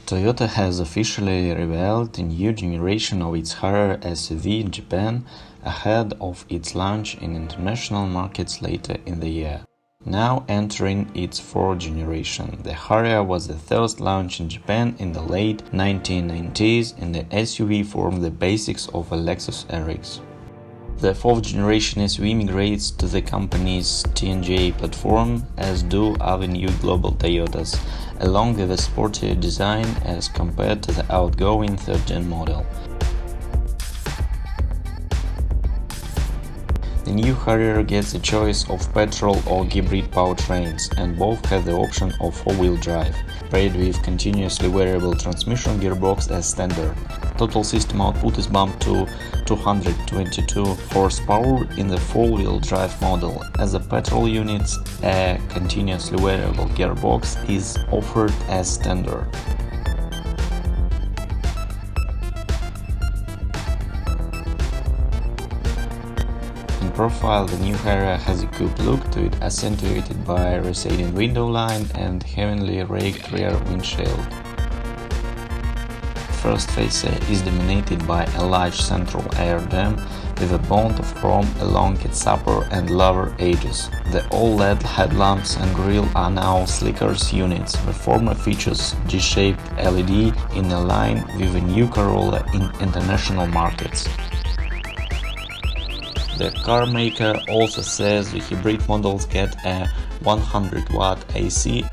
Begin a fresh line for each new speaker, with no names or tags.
Toyota has officially revealed a new generation of its Harrier SUV in Japan ahead of its launch in international markets later in the year. Now entering its fourth generation, the Harrier was the first launched in Japan in the late 1990s, and the SUV formed the basics of a Lexus RX. The fourth generation SUV migrates to the company's TNGA platform, as do other new global Toyotas, along with a sportier design as compared to the outgoing third-gen model. The new Harrier gets a choice of petrol or hybrid powertrains, and both have the option of four-wheel drive, paired with continuously variable transmission gearbox as standard. Total system output is bumped to 222 horsepower in the four-wheel drive model. As a petrol unit, a continuously variable gearbox is offered as standard. In profile, the new Harrier has a coupe look to it, accentuated by a receding window line and heavily raked rear windshield. First face is dominated by a large central air dam with a band of chrome along its upper and lower edges. The all-LED headlamps and grille are now Slicker's units. The former features G-shaped LED in a line with a new Corolla in international markets. The car maker also says the hybrid models get a 100-watt AC